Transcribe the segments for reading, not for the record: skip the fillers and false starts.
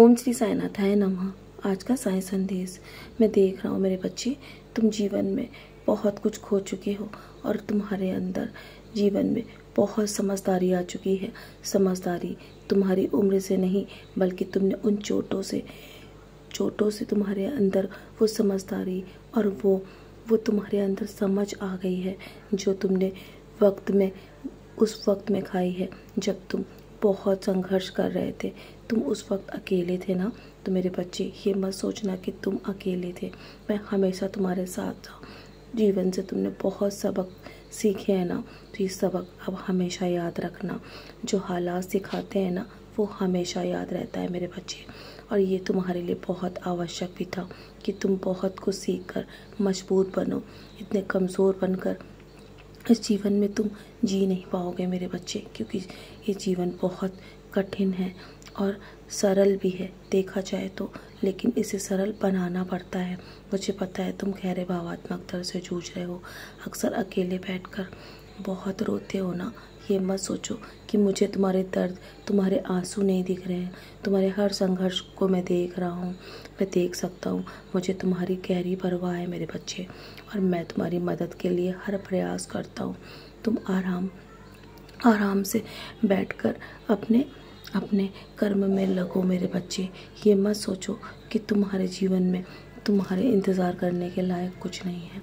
ओम श्री साईनाथाय नमः। आज का साई संदेश मैं देख रहा हूँ मेरे बच्चे, तुम जीवन में बहुत कुछ खो चुके हो और तुम्हारे अंदर जीवन में बहुत समझदारी आ चुकी है। समझदारी तुम्हारी उम्र से नहीं, बल्कि तुमने उन चोटों से तुम्हारे अंदर वो समझदारी और वो तुम्हारे अंदर समझ आ गई है, जो तुमने उस वक्त में खाई है जब तुम बहुत संघर्ष कर रहे थे। तुम उस वक्त अकेले थे ना। तो मेरे बच्चे, ये मत सोचना कि तुम अकेले थे। मैं हमेशा तुम्हारे साथ था। जीवन से तुमने बहुत सबक सीखे हैं ना, तो ये सबक अब हमेशा याद रखना। जो हालात सिखाते हैं ना, वो हमेशा याद रहता है मेरे बच्चे। और ये तुम्हारे लिए बहुत आवश्यक भी था कि तुम बहुत कुछ सीख कर मजबूत बनो। इतने कमज़ोर बनकर इस जीवन में तुम जी नहीं पाओगे मेरे बच्चे, क्योंकि ये जीवन बहुत कठिन है और सरल भी है देखा जाए तो, लेकिन इसे सरल बनाना पड़ता है। मुझे पता है तुम गहरे भावात्मक दर्द से जूझ रहे हो। अक्सर अकेले बैठकर बहुत रोते हो ना। ये मत सोचो कि मुझे तुम्हारे दर्द, तुम्हारे आंसू नहीं दिख रहे हैं। तुम्हारे हर संघर्ष को मैं देख रहा हूँ, मैं देख सकता हूँ। मुझे तुम्हारी गहरी परवाह है मेरे बच्चे, और मैं तुम्हारी मदद के लिए हर प्रयास करता हूँ। तुम आराम से बैठकर अपने कर्म में लगो मेरे बच्चे। ये मत सोचो कि तुम्हारे जीवन में तुम्हारे इंतज़ार करने के लायक कुछ नहीं है।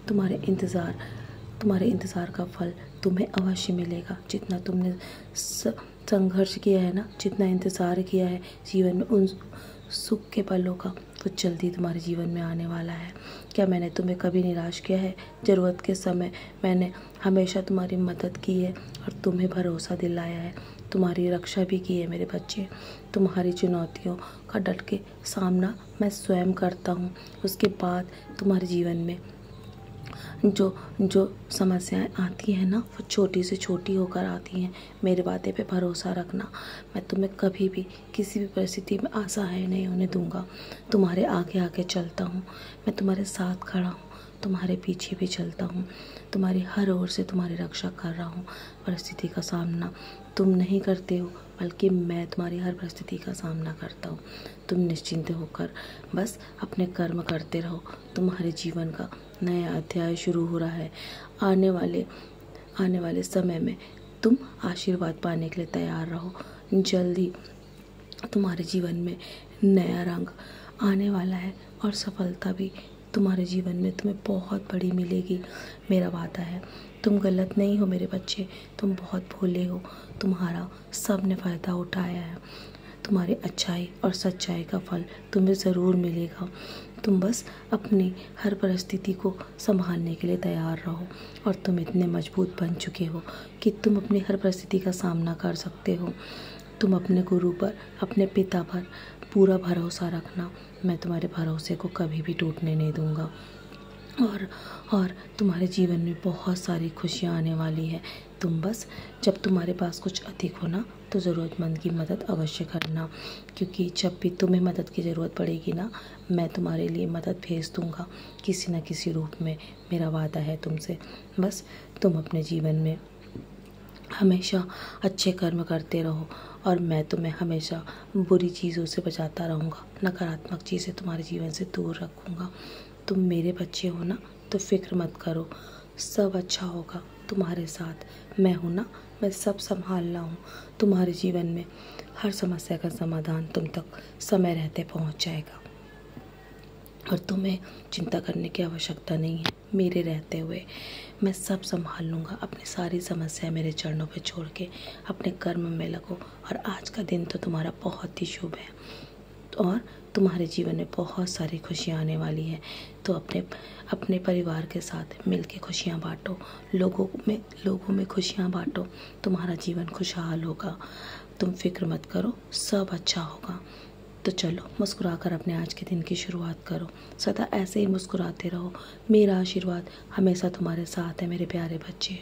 तुम्हारे इंतज़ार का फल तुम्हें अवश्य मिलेगा। जितना तुमने संघर्ष किया है ना, जितना इंतज़ार किया है जीवन में, उन सुख के पलों का वो जल्दी तुम्हारे जीवन में आने वाला है। क्या मैंने तुम्हें कभी निराश किया है? ज़रूरत के समय मैंने हमेशा तुम्हारी मदद की है और तुम्हें भरोसा दिलाया है, तुम्हारी रक्षा भी की है मेरे बच्चे। तुम्हारी चुनौतियों का डट के सामना मैं स्वयं करता हूँ। उसके बाद तुम्हारे जीवन में जो समस्याएं आती हैं ना, वो छोटी से छोटी होकर आती हैं। मेरे बातें पे भरोसा रखना। मैं तुम्हें कभी भी किसी भी परिस्थिति में असहाय नहीं होने दूंगा। तुम्हारे आगे आगे चलता हूँ, मैं तुम्हारे साथ खड़ा हूँ, तुम्हारे पीछे भी चलता हूँ। तुम्हारी हर ओर से तुम्हारी रक्षा कर रहा हूँ। परिस्थिति का सामना तुम नहीं करते हो, बल्कि मैं तुम्हारी हर परिस्थिति का सामना करता हूँ। तुम निश्चिंत होकर बस अपने कर्म करते रहो। तुम्हारे जीवन का नया अध्याय शुरू हो रहा है। आने वाले समय में तुम आशीर्वाद पाने के लिए तैयार रहो। जल्दी तुम्हारे जीवन में नया रंग आने वाला है और सफलता भी तुम्हारे जीवन में तुम्हें बहुत बड़ी मिलेगी। मेरा वादा है। तुम गलत नहीं हो मेरे बच्चे, तुम बहुत भोले हो। तुम्हारा सब ने फ़ायदा उठाया है। तुम्हारी अच्छाई और सच्चाई का फल तुम्हें ज़रूर मिलेगा। तुम बस अपनी हर परिस्थिति को संभालने के लिए तैयार रहो, और तुम इतने मजबूत बन चुके हो कि तुम अपनी हर परिस्थिति का सामना कर सकते हो। तुम अपने गुरु पर, अपने पिता पर पूरा भरोसा रखना। मैं तुम्हारे भरोसे को कभी भी टूटने नहीं दूंगा। और तुम्हारे जीवन में बहुत सारी खुशियाँ आने वाली है। तुम बस, जब तुम्हारे पास कुछ अधिक हो ना, तो ज़रूरतमंद की मदद अवश्य करना, क्योंकि जब भी तुम्हें मदद की ज़रूरत पड़ेगी ना, मैं तुम्हारे लिए मदद भेज दूँगा किसी न किसी रूप में। मेरा वादा है तुमसे। बस तुम अपने जीवन में हमेशा अच्छे कर्म करते रहो, और मैं तुम्हें हमेशा बुरी चीज़ों से बचाता रहूँगा। नकारात्मक चीज़ें तुम्हारे जीवन से दूर रखूँगा। तुम मेरे बच्चे हो ना, तो फिक्र मत करो, सब अच्छा होगा। तुम्हारे साथ मैं हूँ ना, मैं सब संभाल रहा हूँ। तुम्हारे जीवन में हर समस्या का समाधान तुम तक समय रहते पहुँच जाएगा, और तुम्हें चिंता करने की आवश्यकता नहीं है। मेरे रहते हुए मैं सब संभाल लूँगा। अपनी सारी समस्या मेरे चरणों पे छोड़ के अपने कर्म में लगो। और आज का दिन तो तुम्हारा बहुत ही शुभ है, और तुम्हारे जीवन में बहुत सारी खुशियाँ आने वाली हैं। तो अपने परिवार के साथ मिल के खुशियाँ बांटो, लोगों में खुशियाँ बांटो। तुम्हारा जीवन खुशहाल होगा। तुम फिक्र मत करो, सब अच्छा होगा। तो चलो, मुस्कुराकर अपने आज के दिन की शुरुआत करो। सदा ऐसे ही मुस्कुराते रहो। मेरा आशीर्वाद हमेशा तुम्हारे साथ है मेरे प्यारे बच्चे।